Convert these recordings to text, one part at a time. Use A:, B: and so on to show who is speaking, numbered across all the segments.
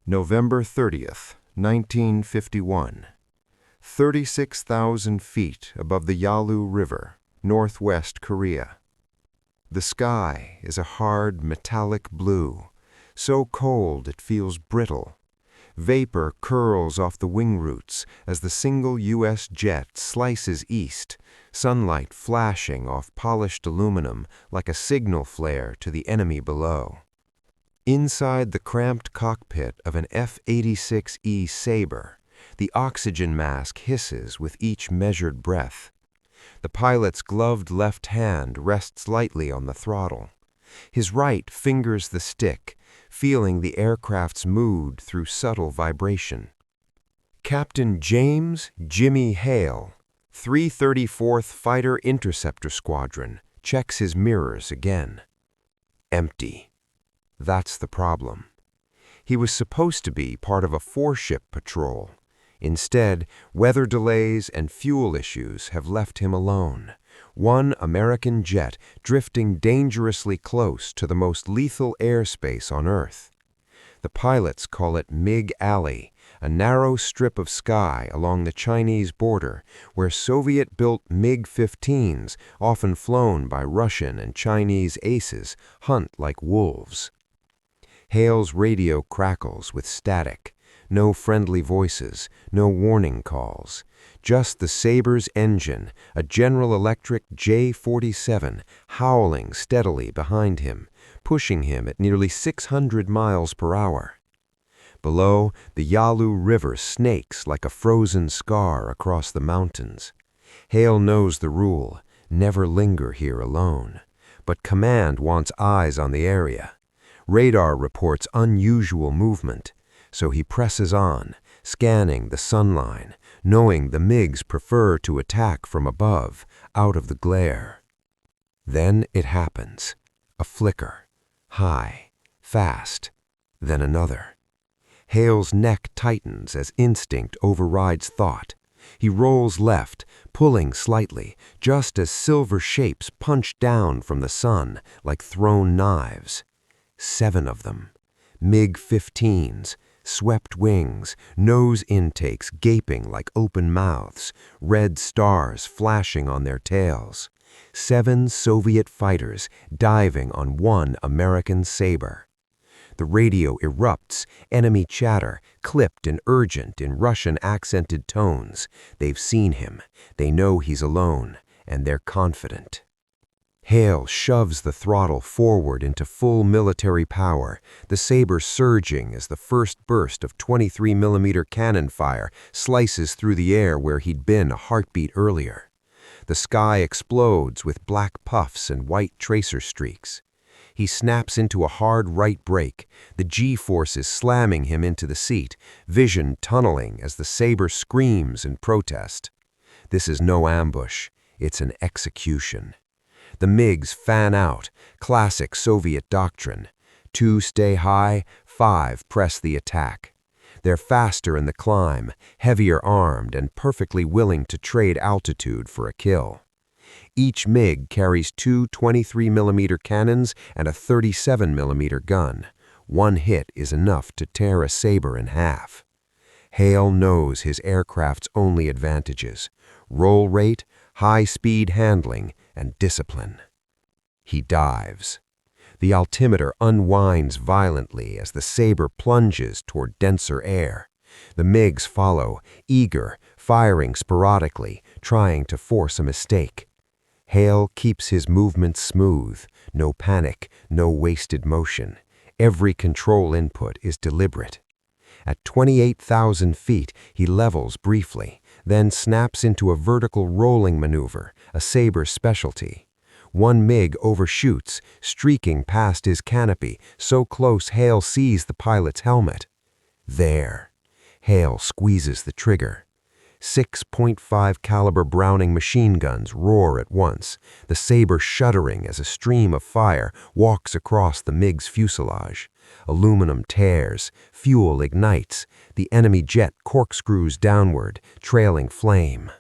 A: November 30th, 1951. 36,000 feet above the Yalu River, northwest Korea. The sky is a hard, metallic blue, so cold it feels brittle. Vapor curls off the wing roots as the single U.S. jet slices east, sunlight flashing off polished aluminum like a signal flare to the enemy below. Inside the cramped cockpit of an F-86E Sabre, the oxygen mask hisses with each measured breath. The pilot's gloved left hand rests lightly on the throttle. His right fingers the stick, feeling the aircraft's mood through subtle vibration. Captain James "Jimmy" Hale, 334th Fighter Interceptor Squadron, checks his mirrors again. Empty. That's the problem. He was supposed to be part of a four-ship patrol. Instead, weather delays and fuel issues have left him alone. One American jet drifting dangerously close to the most lethal airspace on Earth. The pilots call it MiG Alley, a narrow strip of sky along the Chinese border where Soviet-built MiG-15s, often flown by Russian and Chinese aces, hunt like wolves. Hale's radio crackles with static. No friendly voices, no warning calls. Just the Sabre's engine, a General Electric J-47, howling steadily behind him, pushing him at nearly 600 miles per hour. Below, the Yalu River snakes like a frozen scar across the mountains. Hale knows the rule, never linger here alone. But command wants eyes on the area. Radar reports unusual movement, so he presses on, scanning the sunline, knowing the MiGs prefer to attack from above, out of the glare. Then it happens. A flicker. High. Fast. Then another. Hale's neck tightens as instinct overrides thought. He rolls left, pulling slightly, just as silver shapes punch down from the sun like thrown knives. 7 of them. MiG-15s. Swept wings, nose intakes gaping like open mouths, red stars flashing on their tails. 7 Soviet fighters diving on one American Sabre. The radio erupts, enemy chatter, clipped and urgent in Russian-accented tones. They've seen him, they know he's alone, and they're confident. Hale shoves the throttle forward into full military power, the Sabre surging as the first burst of 23mm cannon fire slices through the air where he'd been a heartbeat earlier. The sky explodes with black puffs and white tracer streaks. He snaps into a hard right brake, the G-forces slamming him into the seat, vision tunneling as the Sabre screams in protest. This is no ambush, it's an execution. The MiGs fan out, classic Soviet doctrine. 2 stay high, 5 press the attack. They're faster in the climb, heavier armed, and perfectly willing to trade altitude for a kill. Each MiG carries 2 23mm cannons and a 37mm gun. One hit is enough to tear a Sabre in half. Hale knows his aircraft's only advantages: roll rate, high-speed handling, and discipline. He dives. The altimeter unwinds violently as the Sabre plunges toward denser air. The MiGs follow, eager, firing sporadically, trying to force a mistake. Hale keeps his movements smooth, no panic, no wasted motion. Every control input is deliberate. At 28,000 feet, he levels briefly, then snaps into a vertical rolling maneuver, a Sabre specialty. One MiG overshoots, streaking past his canopy, so close Hale sees the pilot's helmet. There. Hale squeezes the trigger. 6.5 caliber Browning machine guns roar at once, the Sabre shuddering as a stream of fire walks across the MiG's fuselage. Aluminum tears, fuel ignites, the enemy jet corkscrews downward, trailing flame.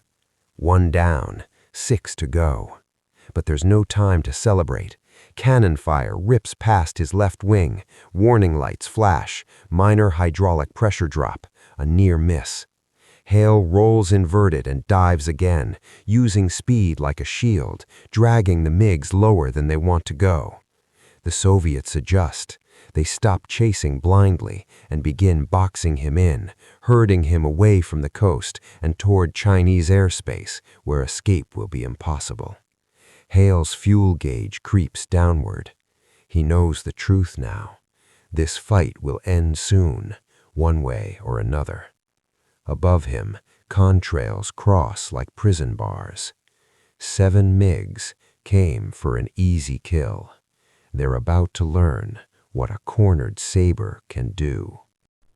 A: 1 down, 6 to go. But there's no time to celebrate. Cannon fire rips past his left wing. Warning lights flash. Minor hydraulic pressure drop. A near miss. Hale rolls inverted and dives again, using speed like a shield, dragging the MiGs lower than they want to go. The Soviets adjust. They stop chasing blindly and begin boxing him in, herding him away from the coast and toward Chinese airspace, where escape will be impossible. Hale's fuel gauge creeps downward. He knows the truth now. This fight will end soon, one way or another. Above him, contrails cross like prison bars. 7 MiGs came for an easy kill. They're about to learn what a cornered saber can do.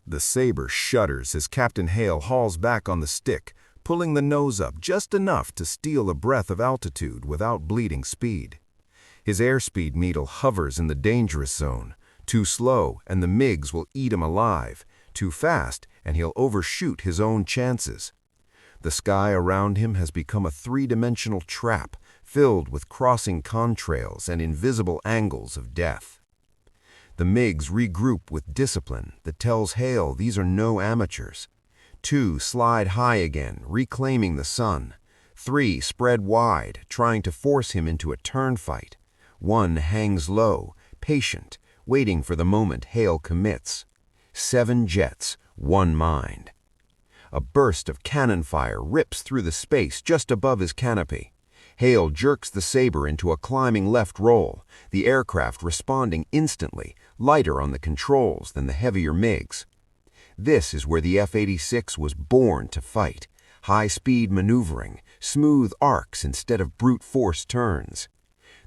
B: The saber shudders as Captain Hale hauls back on the stick, pulling the nose up just enough to steal a breath of altitude without bleeding speed. His airspeed needle hovers in the dangerous zone. Too slow, and the MiGs will eat him alive. Too fast, and he'll overshoot his own chances. The sky around him has become a three-dimensional trap, filled with crossing contrails and invisible angles of death. The MiGs regroup with discipline that tells Hale these are no amateurs. 2 slide high again, reclaiming the sun. 3 spread wide, trying to force him into a turn fight. 1 hangs low, patient, waiting for the moment Hale commits. 7 jets, 1 mind. A burst of cannon fire rips through the space just above his canopy. Hale jerks the saber into a climbing left roll, the aircraft responding instantly, lighter on the controls than the heavier MiGs. This is where the F-86 was born to fight. High-speed maneuvering, smooth arcs instead of brute force turns.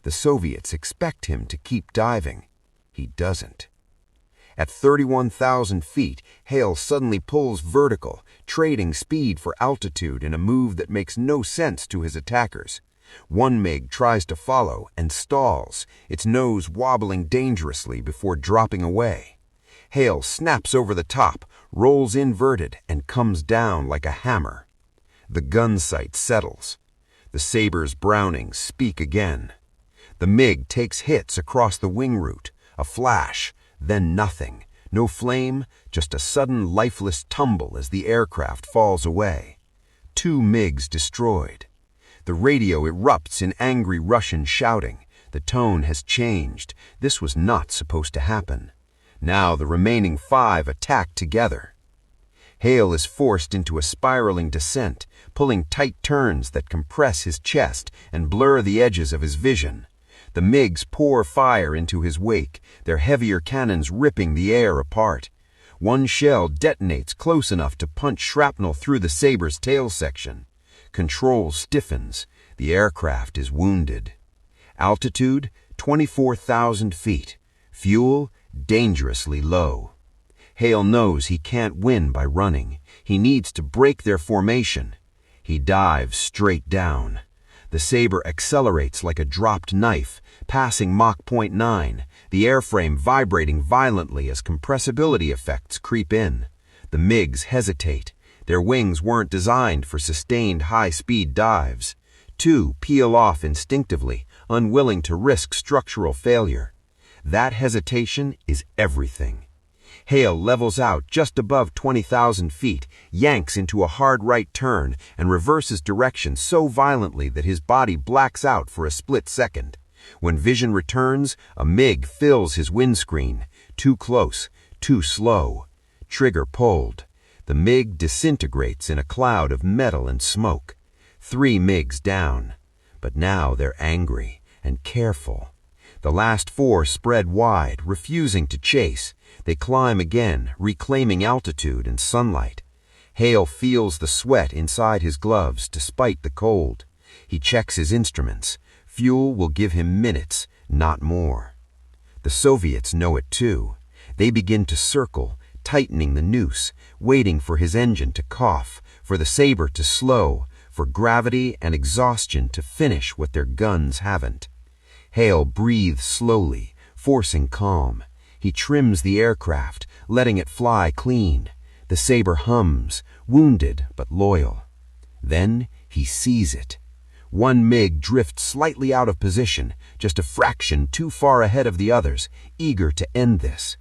B: The Soviets expect him to keep diving. He doesn't. At 31,000 feet, Hale suddenly pulls vertical, trading speed for altitude in a move that makes no sense to his attackers. 1 MiG tries to follow and stalls, its nose wobbling dangerously before dropping away. Hale snaps over the top, rolls inverted, and comes down like a hammer. The gun sight settles. The saber's brownings speak again. The MiG takes hits across the wing route, a flash, then nothing. No flame, just a sudden lifeless tumble as the aircraft falls away. 2 MiGs destroyed. The radio erupts in angry Russian shouting. The tone has changed. This was not supposed to happen. Now the remaining 5 attack together. Hale is forced into a spiraling descent, pulling tight turns that compress his chest and blur the edges of his vision. The MiGs pour fire into his wake, their heavier cannons ripping the air apart. 1 shell detonates close enough to punch shrapnel through the saber's tail section. Control stiffens. The aircraft is wounded. Altitude, 24,000 feet. Fuel, dangerously low. Hale knows he can't win by running. He needs to break their formation. He dives straight down. The saber accelerates like a dropped knife, passing Mach 0.9, the airframe vibrating violently as compressibility effects creep in. The MiGs hesitate. Their wings weren't designed for sustained high-speed dives. 2 peel off instinctively, unwilling to risk structural failure. That hesitation is everything. Hale levels out just above 20,000 feet, yanks into a hard right turn, and reverses direction so violently that his body blacks out for a split second. When vision returns, a MiG fills his windscreen. Too close, too slow. Trigger pulled. The MiG disintegrates in a cloud of metal and smoke. 3 MiGs down. But now they're angry and careful. The last 4 spread wide, refusing to chase. They climb again, reclaiming altitude and sunlight. Hale feels the sweat inside his gloves despite the cold. He checks his instruments. Fuel will give him minutes, not more. The Soviets know it too. They begin to circle, tightening the noose, waiting for his engine to cough, for the saber to slow, for gravity and exhaustion to finish what their guns haven't. Hale breathes slowly, forcing calm. He trims the aircraft, letting it fly clean. The saber hums, wounded but loyal. Then he sees it.
C: One MiG drifts slightly out of position, just a fraction too far ahead of the others, eager to end this.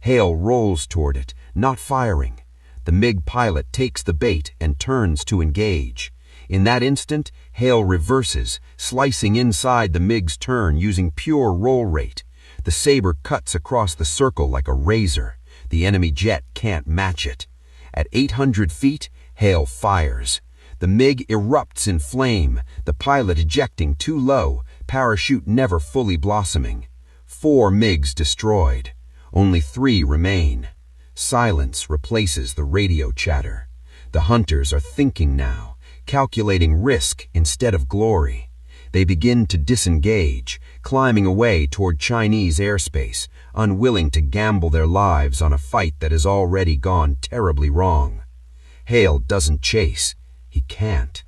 C: Hale rolls toward it, not firing. The MiG pilot takes the bait and turns to engage. In that instant, Hale reverses, slicing inside the MiG's turn using pure roll rate. The Sabre cuts across the circle like a razor. The enemy jet can't match it. At 800 feet, Hale fires. The MiG erupts in flame, the pilot ejecting too low, parachute never fully blossoming. 4 MiGs destroyed. Only 3 remain. Silence replaces the radio chatter. The hunters are thinking now, calculating risk instead of glory. They begin to disengage, climbing away toward Chinese airspace, unwilling to gamble their lives on a fight that has already gone terribly wrong. Hale doesn't chase. He can't.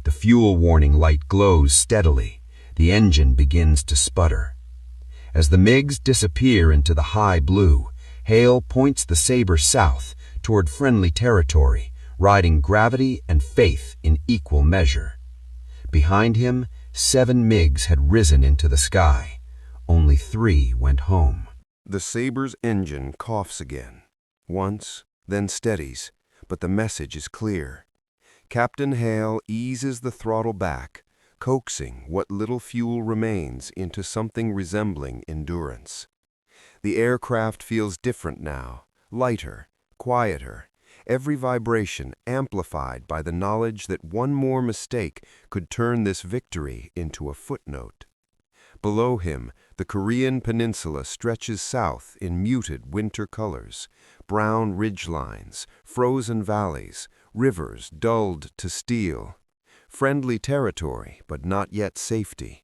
C: The fuel warning light glows steadily. The engine begins to sputter. As the MiGs disappear into the high blue, Hale points the Sabre south toward friendly territory, riding gravity and faith in equal measure. Behind him, 7 MiGs had risen into the sky. Only 3 went home.
A: The Sabre's engine coughs again. Once, then steadies, but the message is clear. Captain Hale eases the throttle back, coaxing what little fuel remains into something resembling endurance. The aircraft feels different now, lighter, quieter, every vibration amplified by the knowledge that one more mistake could turn this victory into a footnote. Below him, the Korean peninsula stretches south in muted winter colors, brown ridgelines, frozen valleys, rivers dulled to steel. Friendly territory, but not yet safety.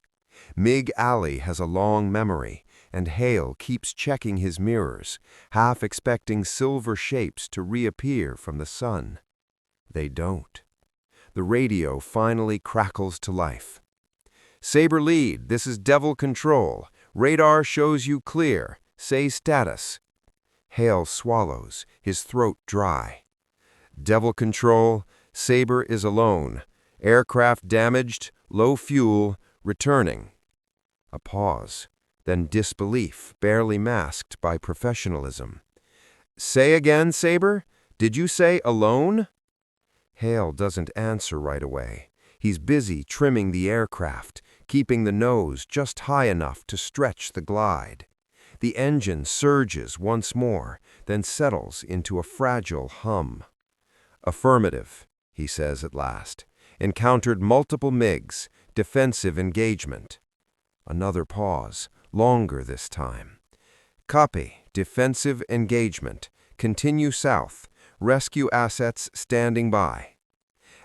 A: MiG Alley has a long memory, and Hale keeps checking his mirrors, half expecting silver shapes to reappear from the sun. They don't. The radio finally crackles to life. Sabre lead, this is Devil Control. Radar shows you clear. Say status. Hale swallows, his throat dry. Devil Control, Sabre is alone. Aircraft damaged, low fuel, returning. A pause, then disbelief, barely masked by professionalism. Say again, Sabre? Did you say alone? Hale doesn't answer right away. He's busy trimming the aircraft, keeping the nose just high enough to stretch the glide. The engine surges once more, then settles into a fragile hum. Affirmative, he says at last. Encountered multiple MiGs, defensive engagement. Another pause, longer this time. Copy, defensive engagement. Continue south. Rescue assets standing by.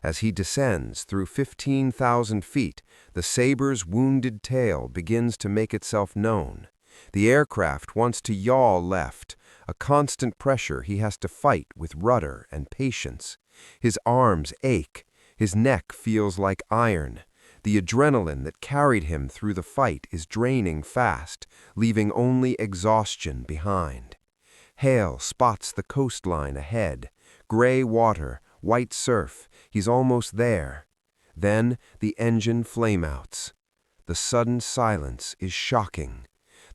A: As he descends through 15,000 feet, the Sabre's wounded tail begins to make itself known. The aircraft wants to yaw left, a constant pressure he has to fight with rudder and patience. His arms ache, his neck feels like iron. The adrenaline that carried him through the fight is draining fast, leaving only exhaustion behind. Hale spots the coastline ahead. Gray water, white surf, he's almost there. Then the engine flameouts. The sudden silence is shocking.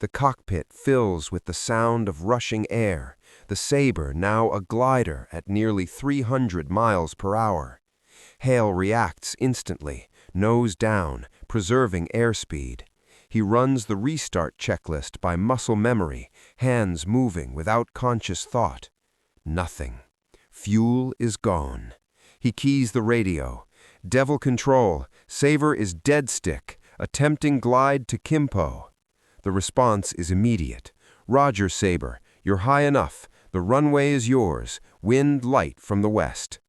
A: The cockpit fills with the sound of rushing air, the Sabre now a glider at nearly 300 miles per hour. Hale reacts instantly, nose down, preserving airspeed. He runs the restart checklist by muscle memory, hands moving without conscious thought. Nothing. Fuel is gone. He keys the radio. Devil Control, Sabre is dead stick, attempting glide to Kimpo. The response is immediate. Roger, Sabre, you're high enough. The runway is yours. Wind light from the west.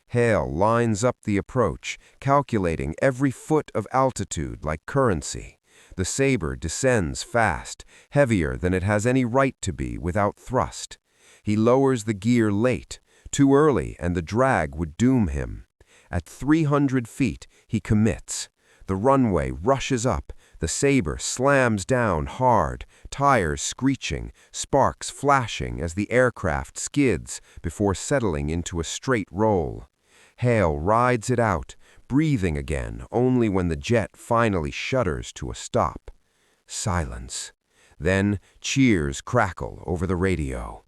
A: Hale lines up the approach, calculating every foot of altitude like currency. The Sabre descends fast, heavier than it has any right to be without thrust. He lowers the gear late, too early, and the drag would doom him. At 300 feet, he commits. The runway rushes up. The Sabre slams down hard, tires screeching, sparks flashing as the aircraft skids before settling into a straight roll. Hale rides it out, breathing again only when the jet finally shudders to a stop. Silence. Then cheers crackle over the radio.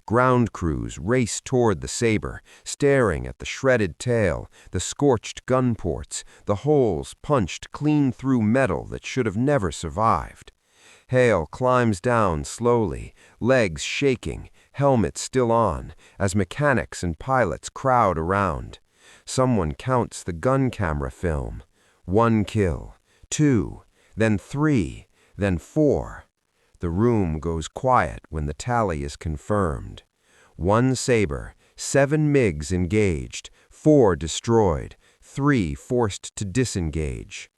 A: Ground crews race toward the Sabre, staring at the shredded tail, the scorched gun ports, the holes punched clean through metal that should have never survived. Hale climbs down slowly, legs shaking, helmet still on, as mechanics and pilots crowd around. Someone counts the gun camera film. 1 kill, 2, then 3, then 4. The room goes quiet when the tally is confirmed. 1 Sabre, 7 MiGs engaged, 4 destroyed, 3 forced to disengage.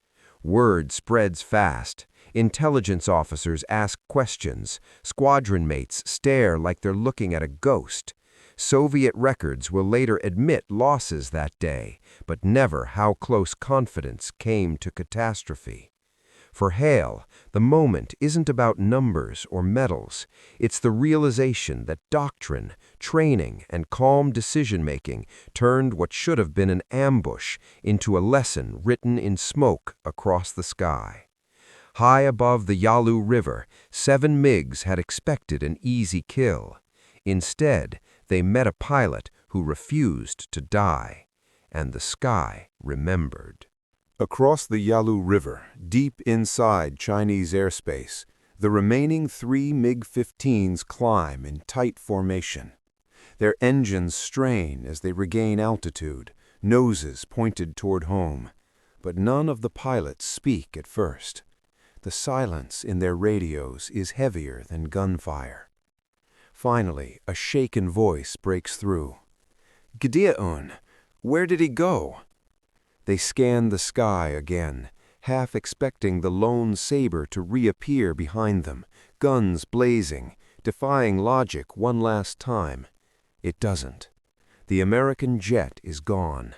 A: Word spreads fast. Intelligence officers ask questions. Squadron mates stare like they're looking at a ghost. Soviet records will later admit losses that day, but never how close confidence came to catastrophe. For Hale, the moment isn't about numbers or medals. It's the realization that doctrine, training, and calm decision-making turned what should have been an ambush into a lesson written in smoke across the sky. High above the Yalu River, 7 MiGs had expected an easy kill. Instead, they met a pilot who refused to die, and the sky remembered.
B: Across the Yalu River, deep inside Chinese airspace, the remaining 3 MiG-15s climb in tight formation. Their engines strain as they regain altitude, noses pointed toward home. But none of the pilots speak at first. The silence in their radios is heavier than gunfire. Finally, a shaken voice breaks through. "Gideon, where did he go?" They scan the sky again, half expecting the lone Sabre to reappear behind them, guns blazing, defying logic one last time. It doesn't. The American jet is gone,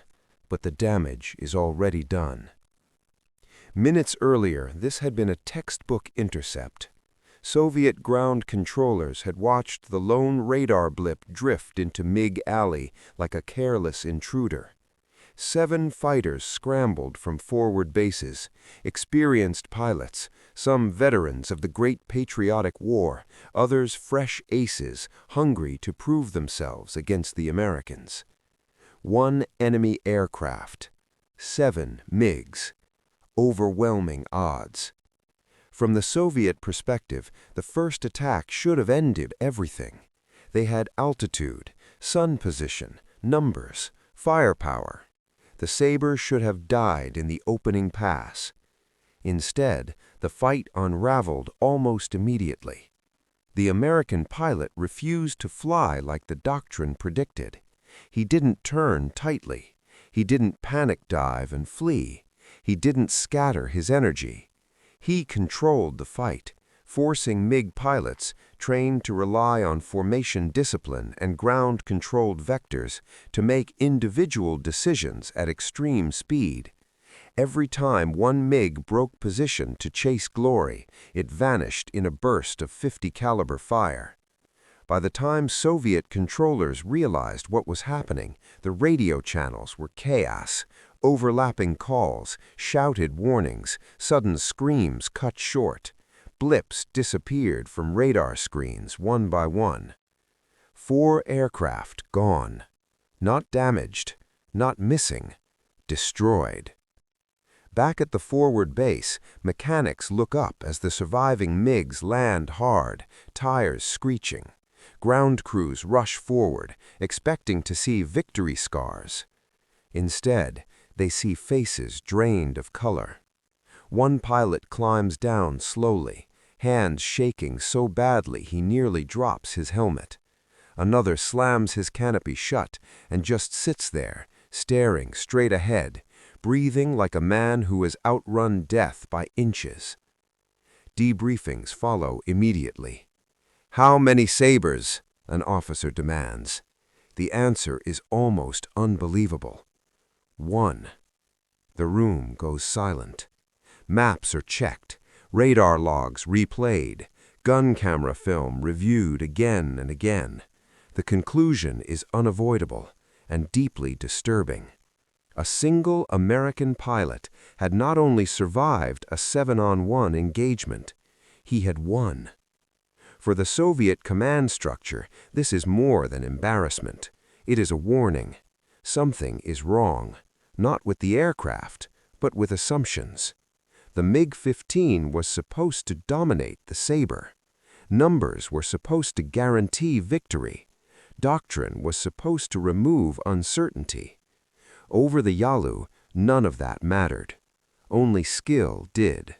B: but the damage is already done. Minutes earlier, this had been a textbook intercept. Soviet ground controllers had watched the lone radar blip drift into MiG Alley like a careless intruder. 7 fighters scrambled from forward bases, experienced pilots, some veterans of the Great Patriotic War, others fresh aces, hungry to prove themselves against the Americans. 1 enemy aircraft, 7 MiGs. Overwhelming odds. From the Soviet perspective, the first attack should have ended everything. They had altitude, sun position, numbers, firepower. The Sabre should have died in the opening pass. Instead, the fight unraveled almost immediately. The American pilot refused to fly like the doctrine predicted. He didn't turn tightly. He didn't panic dive and flee. He didn't scatter his energy. He controlled the fight, forcing MiG pilots, trained to rely on formation discipline and ground-controlled vectors, to make individual decisions at extreme speed. Every time one MiG broke position to chase glory, it vanished in a burst of .50 caliber fire. By the time Soviet controllers realized what was happening, the radio channels were chaos. Overlapping calls, shouted warnings, sudden screams cut short. Blips disappeared from radar screens one by one. 4 aircraft gone. Not damaged, not missing, destroyed. Back at the forward base, mechanics look up as the surviving MiGs land hard, tires screeching. Ground crews rush forward, expecting to see victory scars. Instead, they see faces drained of color. 1 pilot climbs down slowly, hands shaking so badly he nearly drops his helmet. Another slams his canopy shut and just sits there, staring straight ahead, breathing like a man who has outrun death by inches. Debriefings follow immediately. "How many Sabres?" an officer demands. The answer is almost unbelievable. 1. The room goes silent. Maps are checked, radar logs replayed, gun camera film reviewed again and again. The conclusion is unavoidable and deeply disturbing.
A: A single American pilot had not only survived a 7-on-1 engagement, he had won. For the Soviet command structure, this is more than embarrassment. It is a warning. Something is wrong, not with the aircraft, but with assumptions. The MiG-15 was supposed to dominate the Sabre. Numbers were supposed to guarantee victory. Doctrine was supposed to remove uncertainty. Over the Yalu, none of that mattered. Only skill did.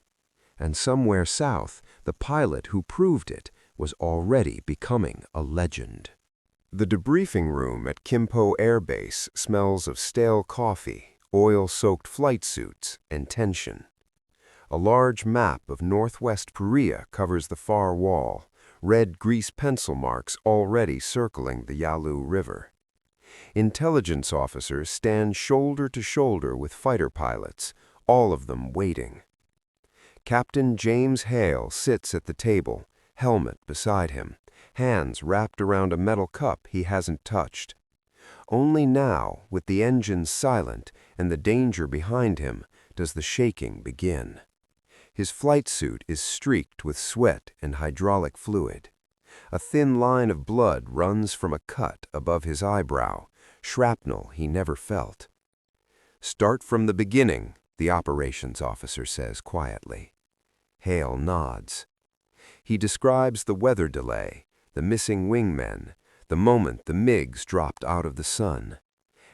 A: And somewhere south, the pilot who proved it was already becoming a legend. The debriefing room at Kimpo Air Base smells of stale coffee, oil-soaked flight suits, and tension. A large map of northwest Korea covers the far wall, red grease pencil marks already circling the Yalu River. Intelligence officers stand shoulder to shoulder with fighter pilots, all of them waiting. Captain James Hale sits at the table, helmet beside him, hands wrapped around a metal cup he hasn't touched. Only now, with the engines silent and the danger behind him, does the shaking begin. His flight suit is streaked with sweat and hydraulic fluid. A thin line of blood runs from a cut above his eyebrow, shrapnel he never felt. "Start from the beginning," the operations officer says quietly. Hale nods. He describes the weather delay, the missing wingmen, the moment the MiGs dropped out of the sun.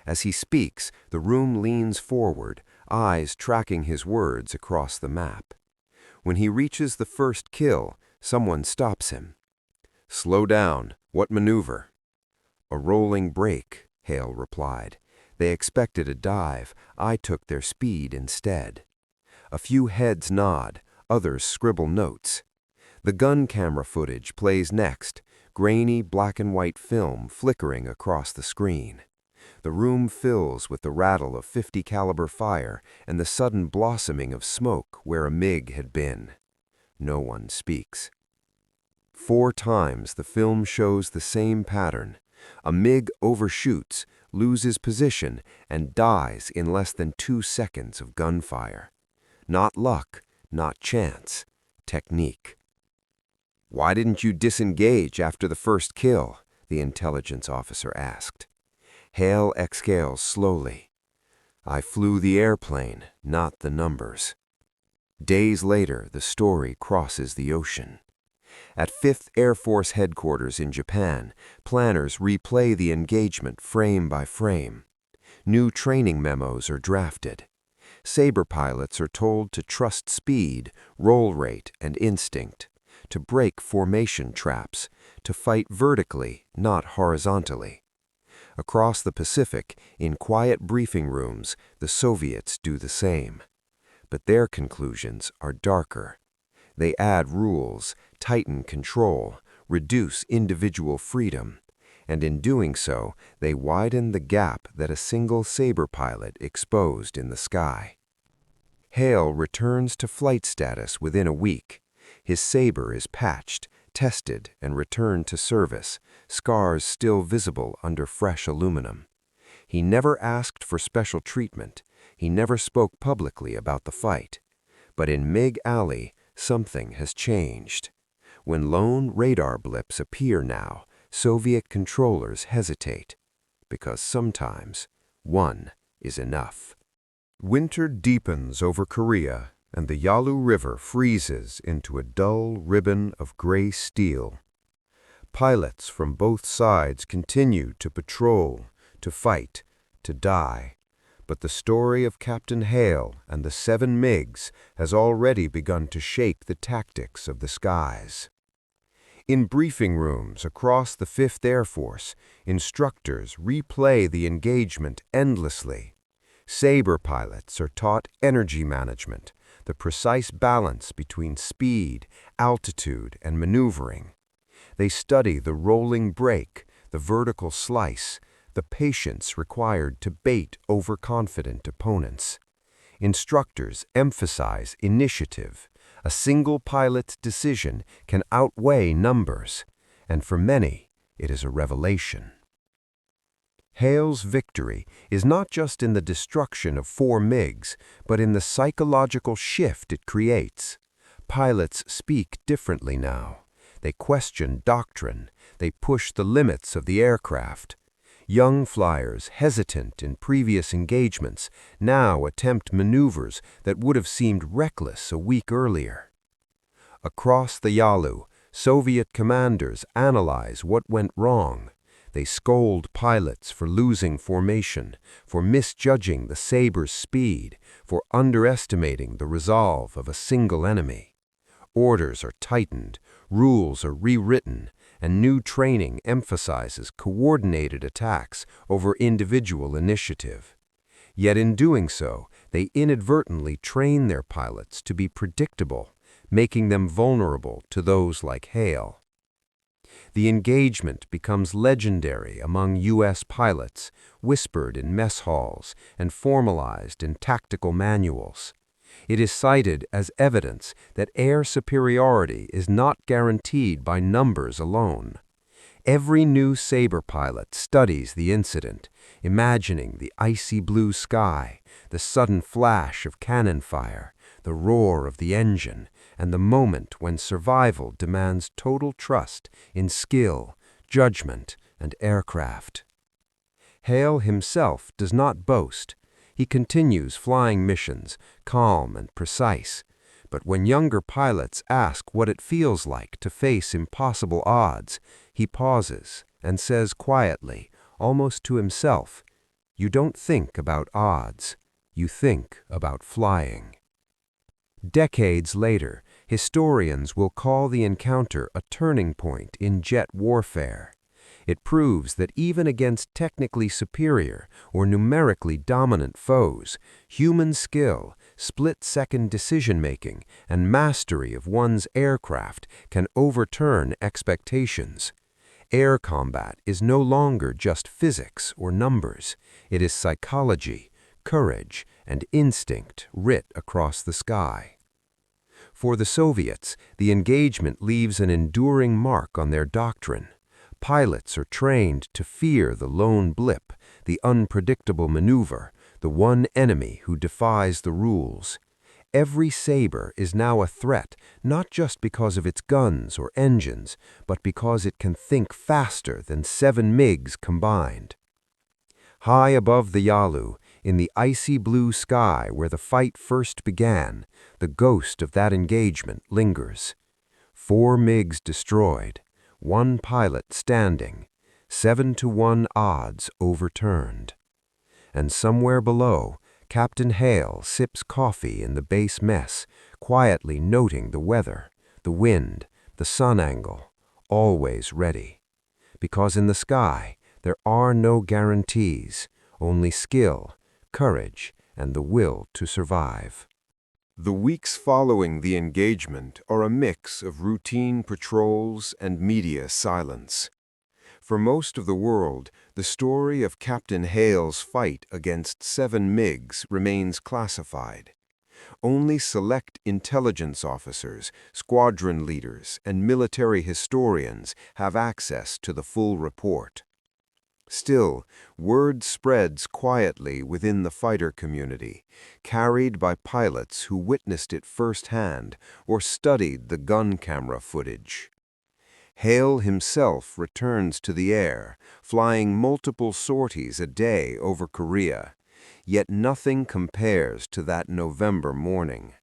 A: As he speaks, the room leans forward, eyes tracking his words across the map. When he reaches the first kill, someone stops him. "Slow down. What maneuver?" "A rolling brake," Hale replied. "They expected a dive. I took their speed instead." A few heads nod, others scribble notes. The gun camera footage plays next, grainy black and white film flickering across the screen. The room fills with the rattle of .50 caliber fire and the sudden blossoming of smoke where a MiG had been. No one speaks. 4 times the film shows the same pattern. A MiG overshoots, loses position, and dies in less than 2 seconds of gunfire. Not luck, not chance, technique. "Why didn't you disengage after the first kill?" the intelligence officer asked. Hale exhales slowly. "I flew the airplane, not the numbers." Days later, the story crosses the ocean. At 5th Air Force Headquarters in Japan, planners replay the engagement frame by frame. New training memos are drafted. Sabre pilots are told to trust speed, roll rate, and instinct, to break formation traps, to fight vertically, not horizontally. Across the Pacific, in quiet briefing rooms, the Soviets do the same. But their conclusions are darker. They add rules, tighten control, reduce individual freedom, and in doing so, they widen the gap that a single Sabre pilot exposed in the sky. Hale returns to flight status within a week. His Sabre is patched, tested, and returned to service, scars still visible under fresh aluminum. He never asked for special treatment. He never spoke publicly about the fight. But in MiG Alley, something has changed. When lone radar blips appear now, Soviet controllers hesitate, because sometimes one is enough. Winter deepens over Korea, and the Yalu River freezes into a dull ribbon of gray steel. Pilots from both sides continue to patrol, to fight, to die. But the story of Captain Hale and the 7 MiGs has already begun to shake the tactics of the skies. In briefing rooms across the 5th Air Force, instructors replay the engagement endlessly. Sabre pilots are taught energy management, the precise balance between speed, altitude, and maneuvering. They study the rolling brake, the vertical slice, the patience required to bait overconfident opponents. Instructors emphasize initiative. A single pilot's decision can outweigh numbers, and for many, it is a revelation. Hale's victory is not just in the destruction of 4 MiGs, but in the psychological shift it creates. Pilots speak differently now. They question doctrine. They push the limits of the aircraft. Young flyers, hesitant in previous engagements, now attempt maneuvers that would have seemed reckless a week earlier. Across the Yalu, Soviet commanders analyze what went wrong. They scold pilots for losing formation, for misjudging the Saber's speed, for underestimating the resolve of a single enemy. Orders are tightened, rules are rewritten, and new training emphasizes coordinated attacks over individual initiative. Yet in doing so, they inadvertently train their pilots to be predictable, making them vulnerable to those like Hale. The engagement becomes legendary among U.S. pilots, whispered in mess halls and formalized in tactical manuals. It is cited as evidence that air superiority is not guaranteed by numbers alone. Every new Sabre pilot studies the incident, imagining the icy blue sky, the sudden flash of cannon fire, the roar of the engine, and the moment when survival demands total trust in skill, judgment, and aircraft. Hale himself does not boast. He continues flying missions, calm and precise. But when younger pilots ask what it feels like to face impossible odds, he pauses and says quietly, almost to himself, "You don't think about odds, you think about flying." Decades later, historians will call the encounter a turning point in jet warfare. It proves that even against technically superior or numerically dominant foes, human skill, split-second decision-making, and mastery of one's aircraft can overturn expectations. Air combat is no longer just physics or numbers. It is psychology, courage, and instinct writ across the sky. For the Soviets, the engagement leaves an enduring mark on their doctrine. Pilots are trained to fear the lone blip, the unpredictable maneuver, the one enemy who defies the rules. Every Sabre is now a threat, not just because of its guns or engines, but because it can think faster than 7 MiGs combined. High above the Yalu, in the icy blue sky where the fight first began, the ghost of that engagement lingers. 4 MiGs destroyed, 1 pilot standing, 7-to-1 odds overturned. And somewhere below, Captain Hale sips coffee in the base mess, quietly noting the weather, the wind, the sun angle, always ready. Because in the sky, there are no guarantees, only skill, courage, and the will to survive. The weeks following the engagement are a mix of routine patrols and media silence. For most of the world, the story of Captain Hale's fight against 7 MiGs remains classified. Only select intelligence officers, squadron leaders, and military historians have access to the full report. Still, word spreads quietly within the fighter community, carried by pilots who witnessed it firsthand or studied the gun camera footage. Hale himself returns to the air, flying multiple sorties a day over Korea, yet nothing compares to that November morning.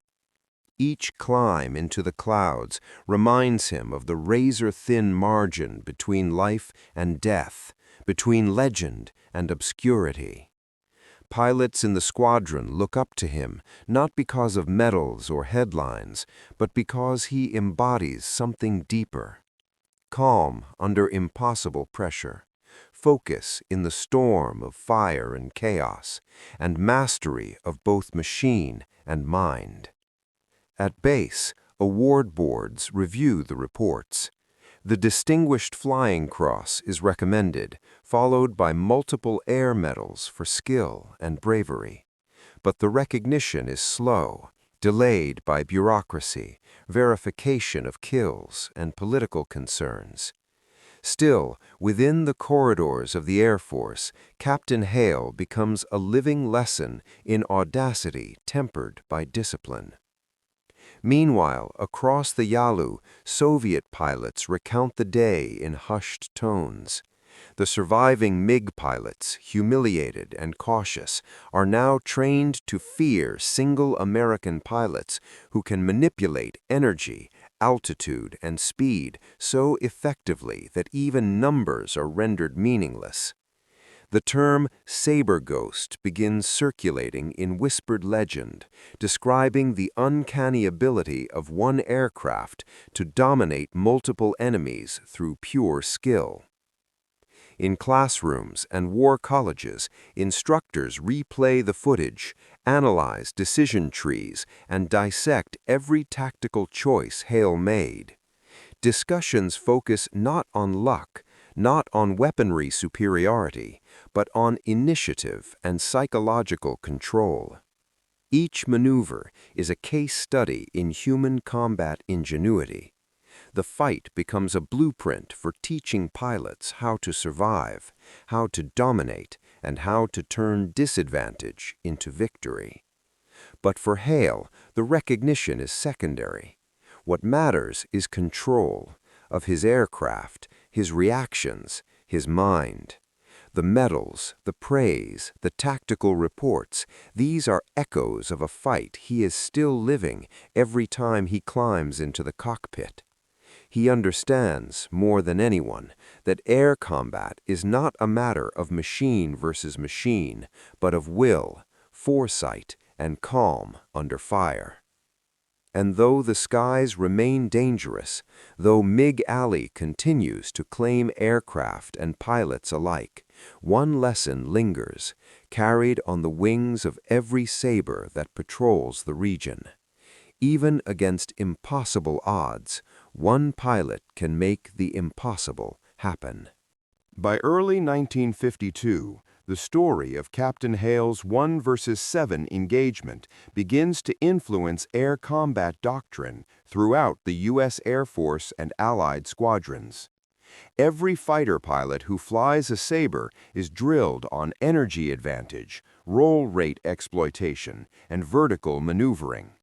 A: Each climb into the clouds reminds him of the razor-thin margin between life and death, between legend and obscurity. Pilots in the squadron look up to him, not because of medals or headlines, but because he embodies something deeper. Calm under impossible pressure, focus in the storm of fire and chaos, and mastery of both machine and mind. At base, award boards review the reports. The Distinguished Flying Cross is recommended, followed by multiple air medals for skill and bravery. But the recognition is slow, delayed by bureaucracy, verification of kills, and political concerns. Still, within the corridors of the Air Force, Captain Hale becomes a living lesson in audacity tempered by discipline. Meanwhile, across the Yalu, Soviet pilots recount the day in hushed tones. The surviving MiG pilots, humiliated and cautious, are now trained to fear single American pilots who can manipulate energy, altitude, and speed so effectively that even numbers are rendered meaningless. The term saber ghost begins circulating in whispered legend, describing the uncanny ability of one aircraft to dominate multiple enemies through pure skill. In classrooms and war colleges, instructors replay the footage, analyze decision trees, and dissect every tactical choice Hale made. Discussions focus not on luck, not on weaponry superiority, but on initiative and psychological control. Each maneuver is a case study in human combat ingenuity. The fight becomes a blueprint for teaching pilots how to survive, how to dominate, and how to turn disadvantage into victory. But for Hale, the recognition is secondary. What matters is control of his aircraft, his reactions, his mind. The medals, the praise, the tactical reports, these are echoes of a fight he is still living every time he climbs into the cockpit. He understands, more than anyone, that air combat is not a matter of machine versus machine, but of will, foresight, and calm under fire. And though the skies remain dangerous, though MiG Alley continues to claim aircraft and pilots alike, one lesson lingers, carried on the wings of every saber that patrols the region. Even against impossible odds, one pilot can make the impossible happen.
B: By early 1952, the story of Captain Hale's 1 versus 7 engagement begins to influence air combat doctrine throughout the U.S. Air Force and Allied squadrons. Every fighter pilot who flies a Sabre is drilled on energy advantage, roll rate exploitation, and vertical maneuvering.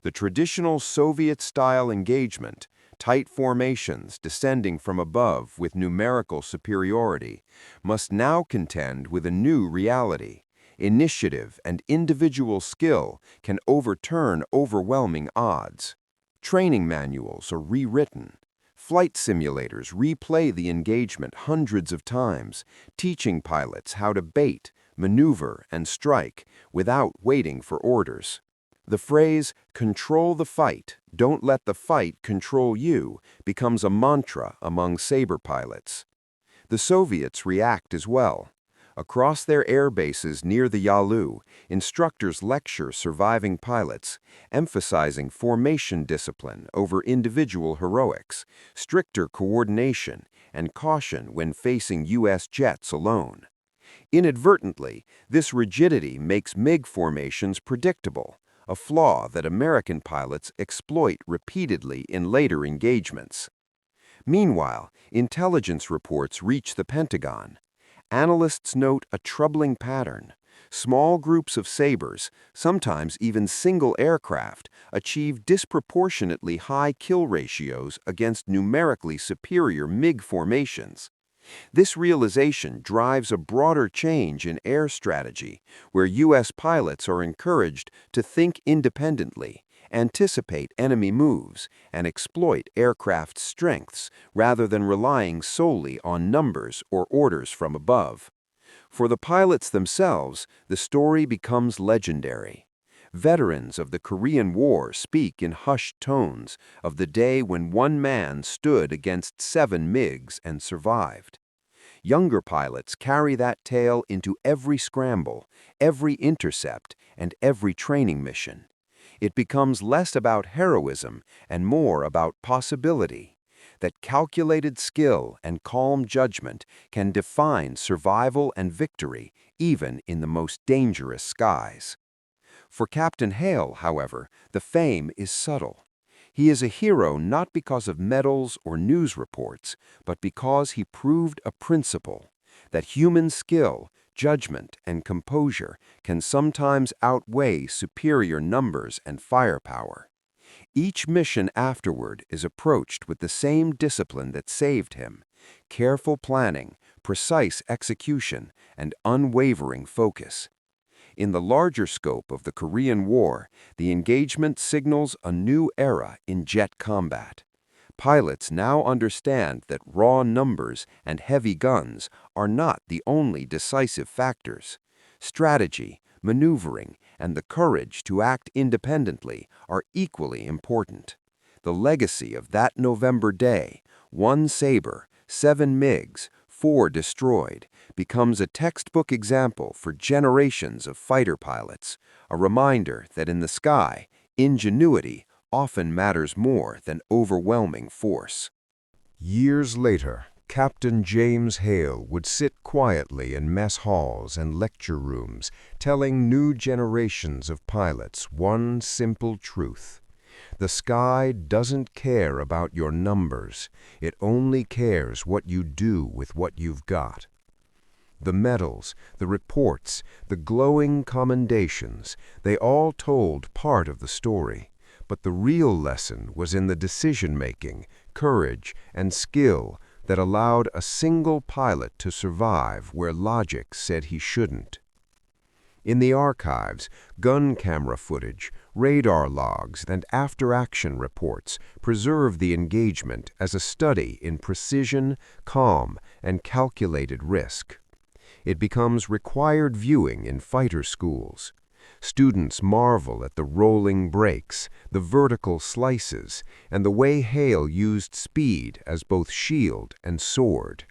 B: The traditional Soviet-style engagement, tight formations descending from above with numerical superiority, must now contend with a new reality. Initiative and individual skill can overturn overwhelming odds. Training manuals are rewritten. Flight simulators replay the engagement hundreds of times, teaching pilots how to bait, maneuver, and strike without waiting for orders. The phrase, "control the fight, don't let the fight control you," becomes a mantra among Sabre pilots. The Soviets react as well. Across their air bases near the Yalu, instructors lecture surviving pilots, emphasizing formation discipline over individual heroics, stricter coordination, and caution when facing U.S. jets alone. Inadvertently, this rigidity makes MiG formations predictable, a flaw that American pilots exploit repeatedly in later engagements. Meanwhile, intelligence reports reach the Pentagon. Analysts note a troubling pattern. Small groups of Sabres, sometimes even single aircraft, achieve disproportionately high kill ratios against numerically superior MiG formations. This realization drives a broader change in air strategy, where U.S. pilots are encouraged to think independently, anticipate enemy moves, and exploit aircraft strengths rather than relying solely on numbers or orders from above. For the pilots themselves, the story becomes legendary. Veterans of the Korean War speak in hushed tones of the day when one man stood against 7 MiGs and survived. Younger pilots carry that tale into every scramble, every intercept, and every training mission. It becomes less about heroism and more about possibility. That calculated skill and calm judgment can define survival and victory even in the most dangerous skies. For Captain Hale, however, the fame is subtle.
A: He is a hero not because of medals or news reports, but because he proved a principle, that human skill, judgment, and composure can sometimes outweigh superior numbers and firepower. Each mission afterward is approached with the same discipline that saved him: careful planning, precise execution, and unwavering focus. In the larger scope of the Korean War, the engagement signals a new era in jet combat. Pilots now understand that raw numbers and heavy guns are not the only decisive factors. Strategy, maneuvering, and the courage to act independently are equally important. The legacy of that November day, 1 Sabre, 7 MiGs, 4 destroyed, becomes a textbook example for generations of fighter pilots, a reminder that in the sky, ingenuity often matters more than overwhelming force.
B: Years later, Captain James Hale would sit quietly in mess halls and lecture rooms, telling new generations of pilots one simple truth: the sky doesn't care about your numbers, it only cares what you do with what you've got. The medals, the reports, the glowing commendations, they all told part of the story. But the real lesson was in the decision-making, courage, and skill that allowed a single pilot to survive where logic said he shouldn't. In the archives, gun camera footage, radar logs, and after-action reports preserve the engagement as a study in precision, calm, and calculated risk. It becomes required viewing in fighter schools. Students marvel at the rolling brakes, the vertical slices, and the way Hale used speed as both shield and sword.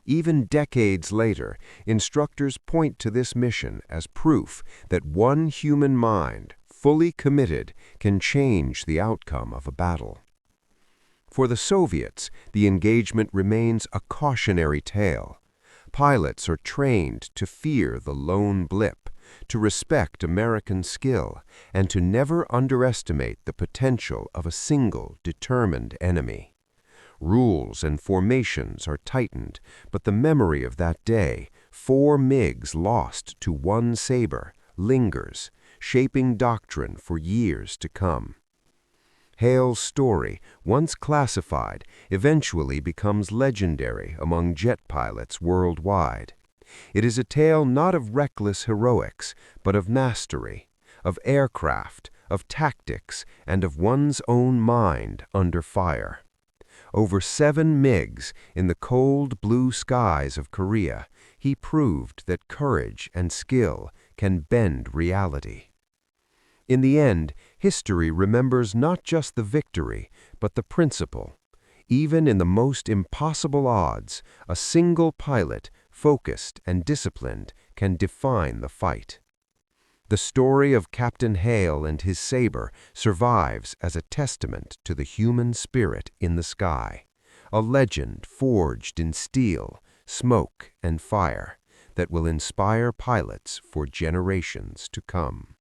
B: Even decades later, instructors point to this mission as proof that one human mind, fully committed, can change the outcome of a battle. For the Soviets, the engagement remains a cautionary tale. Pilots are trained to fear the lone blip, to respect American skill, and to never underestimate the potential of a single, determined enemy. Rules and formations are tightened, but the memory of that day, 4 MiGs lost to 1 Sabre, lingers, shaping doctrine for years to come. Hale's story, once classified, eventually becomes legendary among jet pilots worldwide. It is a tale not of reckless heroics, but of mastery, of aircraft, of tactics, and of one's own mind under fire. Over 7 MiGs in the cold blue skies of Korea, he proved that courage and skill can bend reality. In the end, history remembers not just the victory, but the principle. Even in the most impossible odds, a single pilot, focused and disciplined, can define the fight. The story of Captain Hale and his Sabre survives as a testament to the human spirit in the sky, a legend forged in steel, smoke, and fire that will inspire pilots for generations to come.